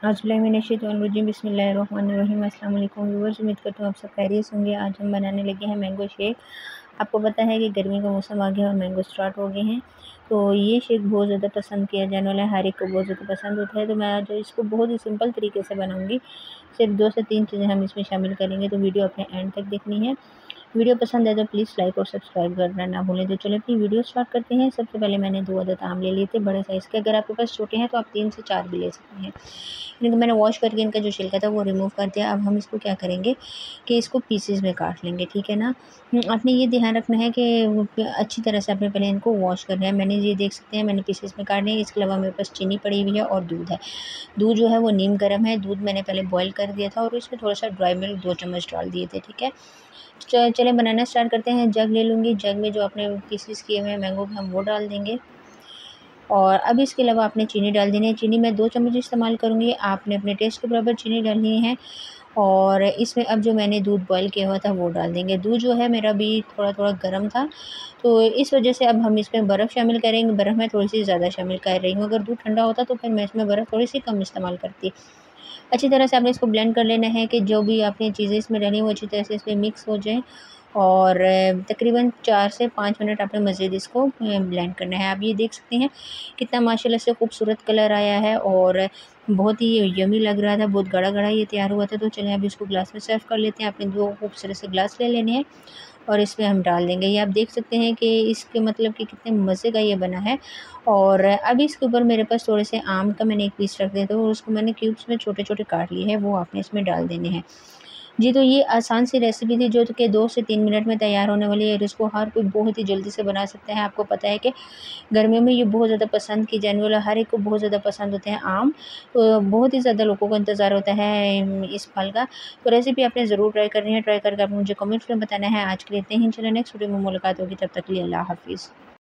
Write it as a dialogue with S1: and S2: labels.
S1: औज़ुबिल्लाहिमिनश्शैतानिर्रजीम बिस्मिल्लाहिर्रहमानिर्रहीम। अस्सलाम वालेकुम व्यूअर्स, उम्मीद करता हूँ आप सब खैरियत से होंगे। आज हम बनाने लगे हैं मैंगो शेक। आपको पता है कि गर्मी का मौसम आ गया और मैंगो स्टार्ट हो गए हैं, तो ये शेक बहुत ज़्यादा पसंद किया जाने वाला है, हर एक को बहुत ज़्यादा पसंद होता है। तो मैं आज इसको बहुत ही सिंपल तरीके से बनाऊँगी। सिर्फ 2 से 3 चीज़ें हम इसमें शामिल करेंगे, तो वीडियो अपने एंड तक देखनी है। वीडियो पसंद है तो प्लीज़ लाइक और सब्सक्राइब करना ना भूलें। तो चलिए अपनी वीडियो स्टार्ट करते हैं। सबसे पहले मैंने 2 अदद आम ले लिए थे बड़े साइज़ के। अगर आपके पास छोटे हैं तो आप 3 से 4 भी ले सकते हैं। इनको मैंने वॉश करके इनका जो छिलका था वो रिमूव कर दिया। अब हम इसको क्या करेंगे कि इसको पीसेस में काट लेंगे, ठीक है ना। आपने ये ध्यान रखना है कि अच्छी तरह से आपने पहले इनको वॉश करना है। मैंने ये देख सकते हैं मैंने पीसेस में काट लिए। इसके अलावा मेरे पास चीनी पड़ी हुई है और दूध है। दूध जो है वो नीम गर्म है। दूध मैंने पहले बॉयल कर दिया था और इसमें थोड़ा सा ड्राई मिल्क 2 चम्मच डाल दिए थे, ठीक है। चले बनाना स्टार्ट करते हैं। जग ले लूँगी, जग में जो आपने पीसेस किए हुए हैं मैंगो के हम वो डाल देंगे। और अब इसके अलावा आपने चीनी डाल देनी है। चीनी मैं 2 चम्मच इस्तेमाल करूँगी, आपने अपने टेस्ट के बराबर चीनी डालनी है। और इसमें अब जो मैंने दूध बॉयल किया हुआ था वो डाल देंगे। दूध जो है मेरा भी थोड़ा-थोड़ा गर्म था, तो इस वजह से अब हम इसमें बर्फ़ शामिल करेंगे। बर्फ़ मैं थोड़ी-सी ज़्यादा शामिल कर रही हूँ, अगर दूध ठंडा होता तो फिर मैं इसमें बर्फ़ थोड़ी-सी कम इस्तेमाल करती। अच्छी तरह से आपने इसको ब्लेंड कर लेना है कि जो भी आपने चीज़ें इसमें डाली वो अच्छी तरह से इसमें मिक्स हो जाएँ। और तकरीबन 4 से 5 मिनट आपने मज़ीद इसको ब्लेंड करना है। आप ये देख सकते हैं कितना माशाल्लाह से खूबसूरत कलर आया है और बहुत ही यम्मी लग रहा था, बहुत गाढ़ा-गाढ़ा ये तैयार हुआ था। तो चलिए अब इसको ग्लास में सर्व कर लेते हैं। आपने 2 खूबसूरत से ग्लास ले लेने हैं और इसमें हम डाल देंगे। ये आप देख सकते हैं कि इसके मतलब कि कितने मज़े का ये बना है। और अभी इसके ऊपर मेरे पास थोड़े से आम का मैंने एक पीस रख दिया था और उसको मैंने क्यूब्स में छोटे-छोटे काट लिए हैं, वो आपने इसमें डाल देने हैं। जी, तो ये आसान सी रेसिपी थी जो कि 2 से 3 मिनट में तैयार होने वाली है और इसको हर कोई बहुत ही जल्दी से बना सकता है। आपको पता है कि गर्मियों में ये बहुत ज़्यादा पसंद की जाने वाला, हर एक को बहुत ज़्यादा पसंद होते हैं आम। तो बहुत ही ज़्यादा लोगों को इंतज़ार होता है इस फल का। तो रेसिपी आपने ज़रूर ट्राई करनी है। ट्राई करके आपने मुझे कमेंट्स में बताना है। आज के लिए इतना ही। चलिए नेक्स्ट वीडियो में मुलाकात होगी, तब तक के लिए अल्लाह हाफ़िज़।